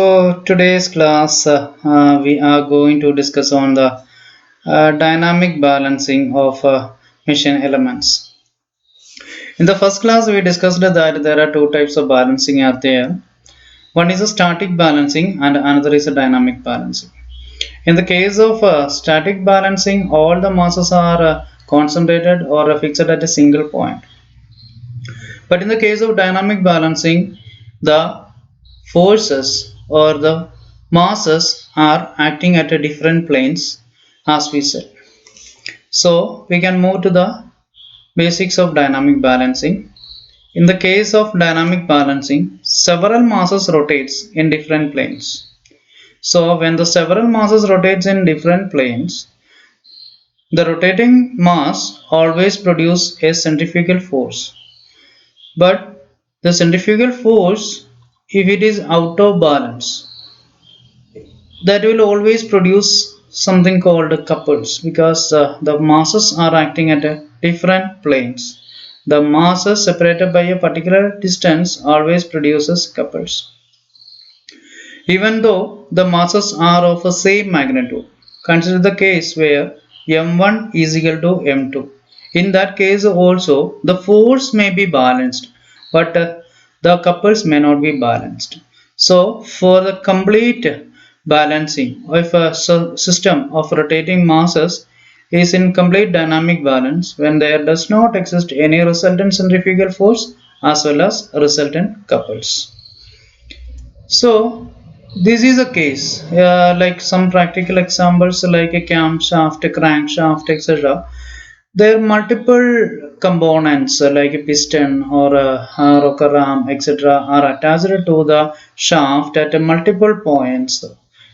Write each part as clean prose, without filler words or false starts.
So today's class we are going to discuss on the dynamic balancing of machine elements. In the first class we discussed that there are two types of balancing are there. One is a static balancing and another is a dynamic balancing. In the case of static balancing, all the masses are concentrated or fixed at a single point. But in the case of dynamic balancing, the forces or the masses are acting at a different planes as we said. So we can move to the basics of dynamic balancing. In the case of dynamic balancing, several masses rotates in different planes. So when the several masses rotates in different planes, the rotating mass always produce a centrifugal force. But the centrifugal force, if it is out of balance, that will always produce something called couples because the masses are acting at different planes. The masses separated by a particular distance always produces couples. Even though the masses are of the same magnitude, consider the case where m1 is equal to m2. In that case also the force may be balanced, but the couples may not be balanced. So for the complete balancing of a system of rotating masses is in complete dynamic balance when there does not exist any resultant centrifugal force as well as resultant couples. So this is a case like some practical examples like a camshaft, a crankshaft, etc. There are multiple components like a piston or a rocker arm, etc. are attached to the shaft at multiple points.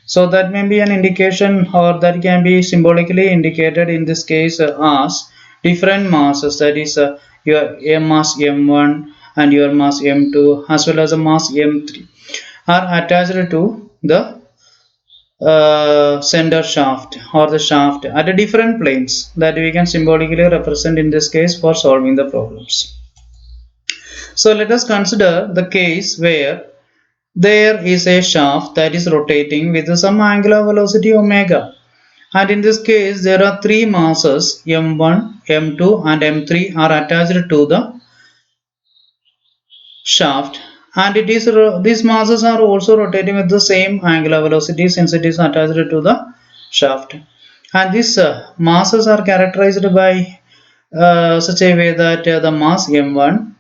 So that may be an indication or that can be symbolically indicated in this case as different masses, that is your mass m1 and your mass m2 as well as a mass m3 are attached to the center shaft or the shaft at a different planes that we can symbolically represent in this case for solving the problems. So let us consider the case where there is a shaft that is rotating with some angular velocity omega, and in this case there are three masses m1, m2 and m3 are attached to the shaft, and it is these masses are also rotating with the same angular velocity since it is attached to the shaft, and these masses are characterized by such a way that the mass m1,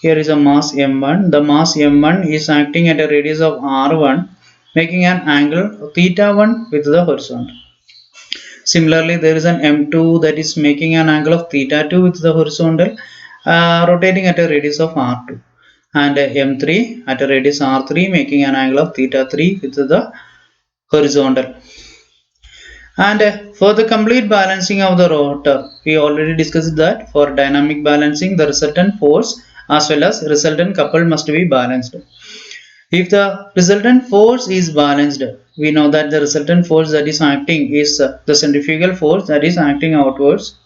here is a mass m1, the mass m1 is acting at a radius of r1 making an angle theta 1 with the horizontal. Similarly, there is an m2 that is making an angle of theta 2 with the horizontal, rotating at a radius of r2, and m3 at a radius r3 making an angle of theta 3 with the horizontal. And for the complete balancing of the rotor, we already discussed that for dynamic balancing the resultant force as well as resultant couple must be balanced. If the resultant force is balanced, we know that the resultant force that is acting is the centrifugal force that is acting outwards.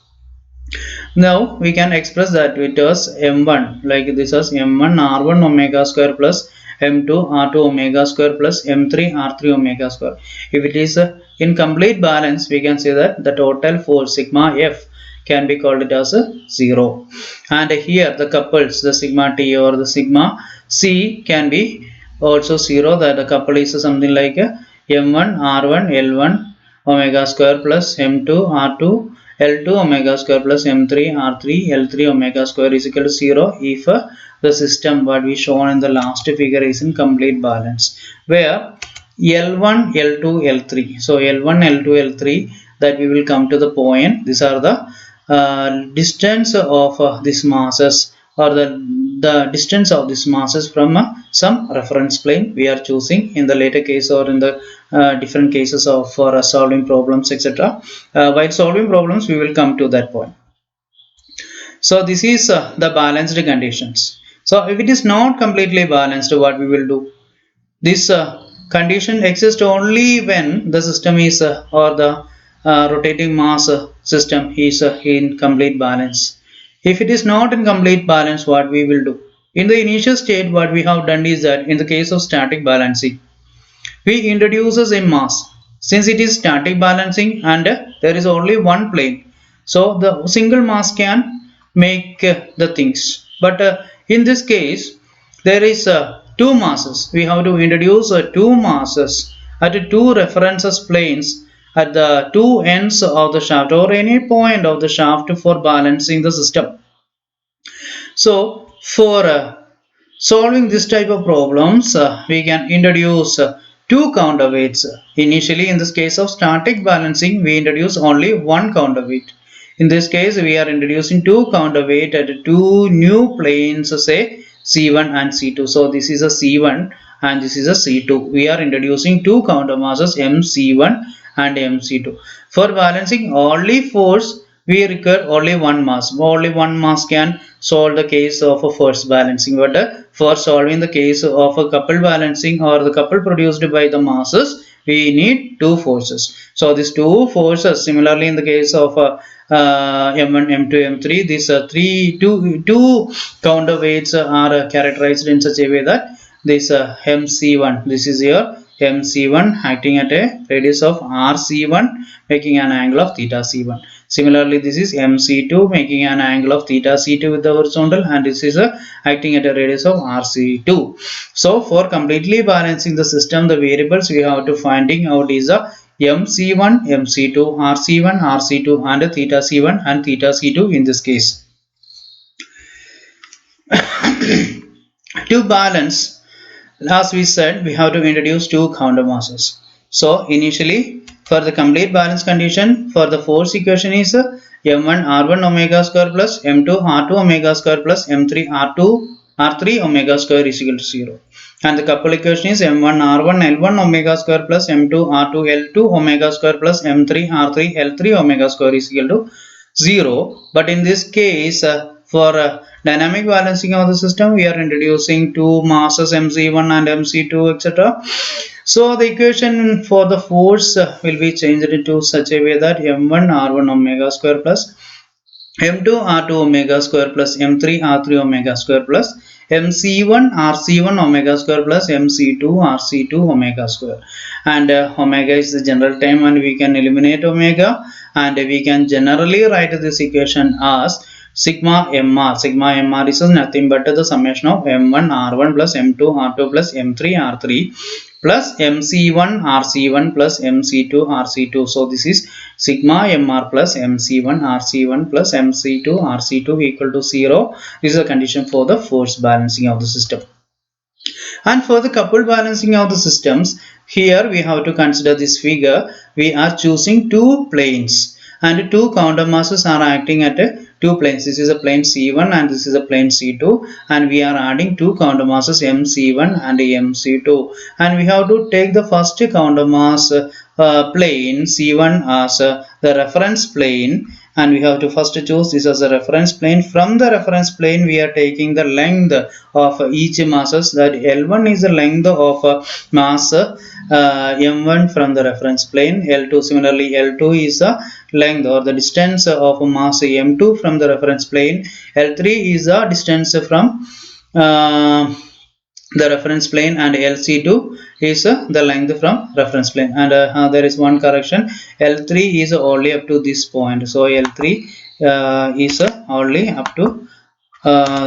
Now we can express that with as m1, like this as m1 r1 omega square plus m2 r2 omega square plus m3 r3 omega square. If it is in complete balance, we can say that the total force sigma f can be called it as a 0. And here the couples, the sigma t or the sigma c can be also 0, that the couple is something like m1 r1 l1 omega square plus m2 r2 L2 omega square plus M3 R3 L3 omega square is equal to 0 if the system what we shown in the last figure is in complete balance, where L1, L2, L3. So L1, L2, L3, that we will come to the point. These are the distance of these masses, or the distance of these masses from some reference plane we are choosing in the later case or in the different cases of for solving problems, etc. While solving problems we will come to that point. So this is the balanced conditions. So if it is not completely balanced, what we will do, this condition exists only when the system is or the rotating mass system is in complete balance. If it is not in complete balance, what we will do? In the initial state, what we have done is that in the case of static balancing, we introduces a mass. Since it is static balancing and there is only one plane, so the single mass can make the things. But in this case, there is two masses. We have to introduce two masses at two references planes at the two ends of the shaft or any point of the shaft for balancing the system. So for solving this type of problems, we can introduce two counterweights. Initially, in this case of static balancing, we introduce only one counterweight. In this case, we are introducing two counterweight at two new planes, say C1 and C2. So this is a C1 and this is a C2. We are introducing two countermasses MC1 and MC2. For balancing only force, we require only one mass. Only one mass can solve the case of a force balancing. But for solving the case of a couple balancing or the couple produced by the masses, we need two forces. So these two forces, similarly in the case of M1, M2, M3, these two counterweights are characterized in such a way that this MC1, this is your MC1 acting at a radius of RC1 making an angle of theta C1. Similarly, this is MC2 making an angle of theta C2 with the horizontal, and this is acting at a radius of RC2. So for completely balancing the system, the variables we have to finding out is MC1, MC2, RC1, RC2 and theta C1 and theta C2 in this case. To balance, as we said, we have to introduce two countermasses. So initially, for the complete balance condition, for the force equation is m1 r1 omega square plus m2 r2 omega square plus m3 r3 omega square is equal to 0. And the couple equation is m1 r1 l1 omega square plus m2 r2 l2 omega square plus m3 r3 l3 omega square is equal to 0. But in this case, for dynamic balancing of the system, we are introducing two masses mc1 and mc2, etc. So the equation for the force will be changed into such a way that m1 r1 omega square plus m2 r2 omega square plus m3 r3 omega square plus mc1 rc1 omega square plus mc2 rc2 omega square. And omega is the general term and we can eliminate omega, and we can generally write this equation as sigma mr. Sigma mr is nothing but the summation of m1 r1 plus m2 r2 plus m3 r3 plus mc1 rc1 plus mc2 rc2. So this is sigma mr plus mc1 rc1 plus mc2 rc2 equal to 0. This is a condition for the force balancing of the system. And for the coupled balancing of the systems, here we have to consider this figure. We are choosing two planes and two countermasses are acting at two planes. This is a plane C1 and this is a plane C2, and we are adding two countermasses MC1 and MC2, and we have to take the first countermass plane C1 as the reference plane, and we have to first choose this as a reference plane. From the reference plane, we are taking the length of each masses, that L1 is the length of mass M1 from the reference plane. L2, similarly L2 is the length or the distance of mass M2 from the reference plane. L3 is the distance from the reference plane, and LC2 is the length from reference plane. And there is one correction, L3 is only up to this point. So L3 is only up to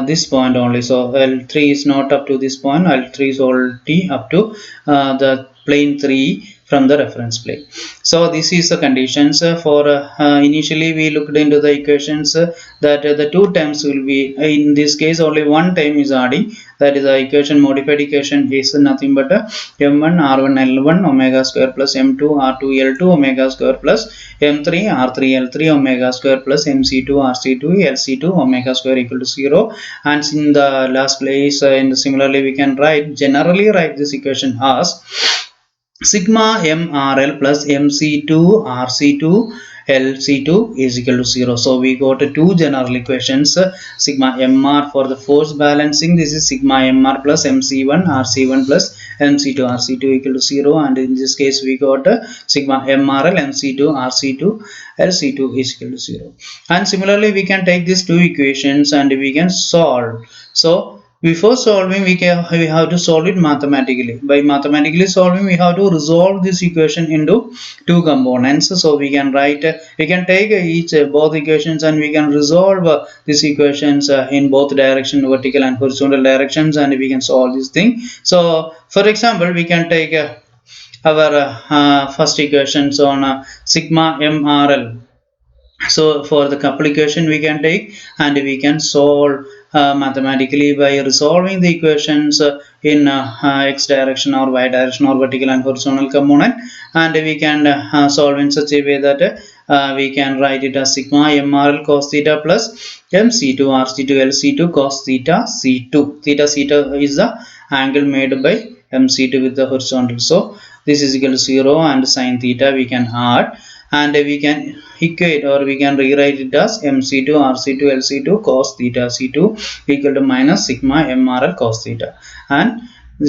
this point only. So L3 is not up to this point. L3 is already up to the plane 3 from the reference plane. So this is the conditions for initially we looked into the equations that the two terms will be, in this case only one term is adding, that is the equation, modified equation is nothing but m1 r1 l1 omega square plus m2 r2 l2 omega square plus m3 r3 l3 omega square plus mc2 rc2 lc2 omega square equal to 0. And in the last place, similarly we can generally write this equation as sigma mrl plus mc2 rc2 lc2 is equal to 0. So we got two general equations, sigma mr for the force balancing, this is sigma mr plus mc1 rc1 plus mc2 rc2 equal to 0, and in this case we got sigma mrl mc2 rc2 lc2 is equal to 0. And similarly we can take these two equations and we can solve. So before solving we have to solve it mathematically. By mathematically solving, we have to resolve this equation into two components. So we can write, we can take each both equations, and we can resolve these equations in both direction, vertical and horizontal directions, and we can solve this thing. So for example, we can take our first equations on sigma mrl. So for the couple equation we can take, and we can solve mathematically by resolving the equations in x direction or y direction or vertical and horizontal component, and we can solve in such a way that we can write it as sigma mrl cos theta plus mc2 rc2 lc2 cos theta c2. Theta c2 is the angle made by mc2 with the horizontal. So this is equal to 0, and sin theta we can add, and we can equate, or we can rewrite it as mc2 rc2 lc2 cos theta c2 equal to minus sigma mrl cos theta, and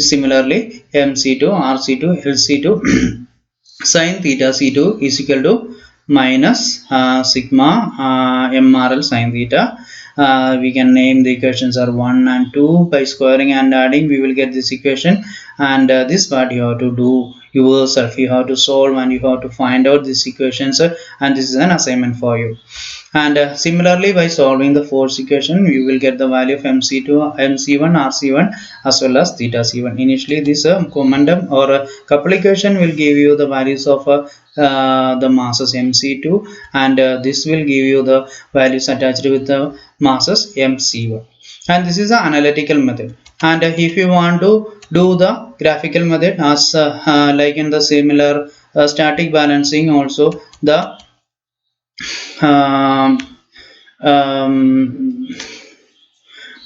similarly mc2 rc2 lc2 sin theta c2 is equal to minus sigma mrl sin theta. We can name the equations are 1 and 2. By squaring and adding, we will get this equation, and this part you have to do yourself. You have to solve, and you have to find out these equations, and this is an assignment for you. And similarly, by solving the fourth equation, we will get the value of mc2 mc1 rc1 as well as theta c1. Initially this momentum or couple equation will give you the values of the masses mc2, and this will give you the values attached with the masses mc1. And this is the analytical method. And if you want to do the graphical method, as like in the similar static balancing also, the um, um,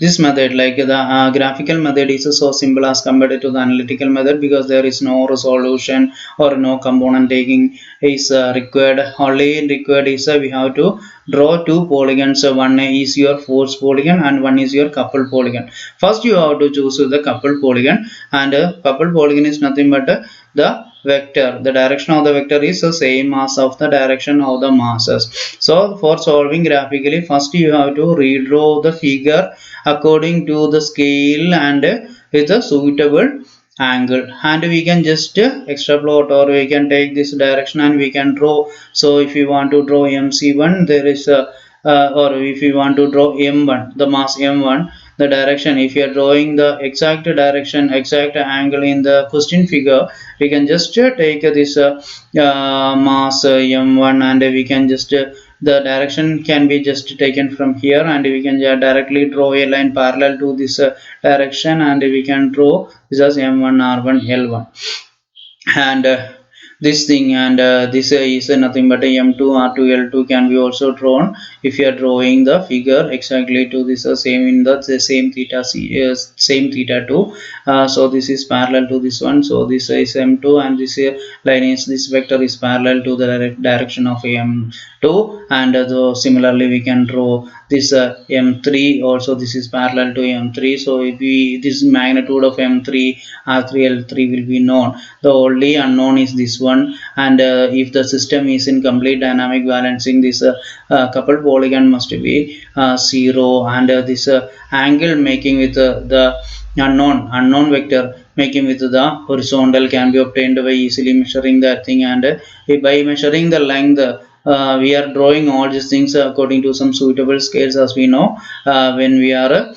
this method, like the graphical method, is so simple as compared to the analytical method, because there is no resolution or no component taking is required. Only required is we have to draw two polygons. One is your force polygon and one is your couple polygon. First you have to choose the couple polygon, and couple polygon is nothing but the vector. The direction of the vector is the same as of the direction of the masses. So for solving graphically, first you have to redraw the figure according to the scale and with a suitable angle, and we can just extrapolate, or we can take this direction and we can draw. So if you want to draw mc1, there is a or if you want to draw m1, the mass m1, the direction, if you are drawing the exact direction, exact angle in the question figure, we can just take this mass m1, and we can just the direction can be just taken from here, and we can directly draw a line parallel to this direction, and we can draw this as m1 r1 l1, and this thing, and this is nothing but a m2 r2 l2 can be also drawn if you are drawing the figure exactly to this same in the same theta same theta 2. So this is parallel to this one, so this is m2, and this line is, this vector is parallel to the direction of m2, and so similarly we can draw this m3 also. This is parallel to m3, so if we, this magnitude of m3 r3 l3 will be known. The only unknown is this one, and if the system is in complete dynamic balancing, this coupled polygon must be 0, and this angle making with the unknown vector making with the horizontal can be obtained by easily measuring that thing, and by measuring the length, we are drawing all these things according to some suitable scales, as we know. When we are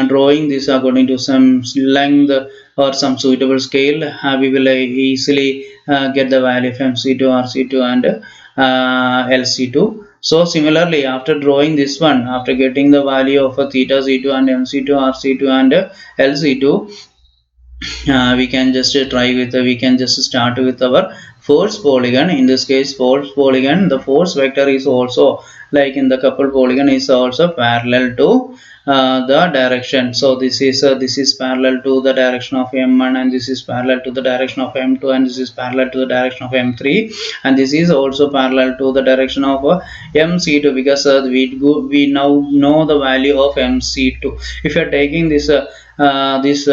drawing this according to some length or some suitable scale, we will easily get the value of mc2 rc2 and lc2. So similarly, after drawing this one, after getting the value of theta c2 and mc2 rc2 and lc2, we can just try with we can just start with our force polygon. In this case, force polygon, the force vector is also, like in the couple polygon, is also parallel to the direction. So this is parallel to the direction of m1, and this is parallel to the direction of m2, and this is parallel to the direction of m3, and this is also parallel to the direction of mc2, because we now know the value of mc2. If you are taking this this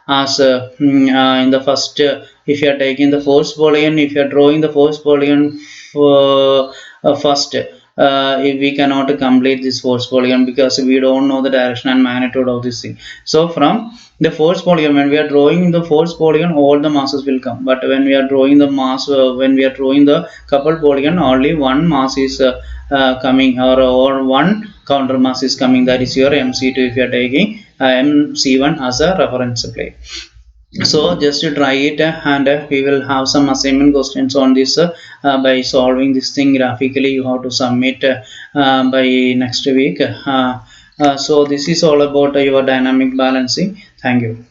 as in the first, if you are taking the force polygon, if you are drawing the force polygon first, if we cannot complete this force polygon because we don't know the direction and magnitude of this thing. So from the force polygon, when we are drawing the force polygon, all the masses will come, but when we are drawing the mass, when we are drawing the coupled polygon, only one mass is coming, or one counter mass is coming, that is your MC2 if you are taking MC1 as a reference plane. So just to try it, and we will have some assignment questions on this by solving this thing graphically. You have to submit by next week. So this is all about your dynamic balancing. Thank you.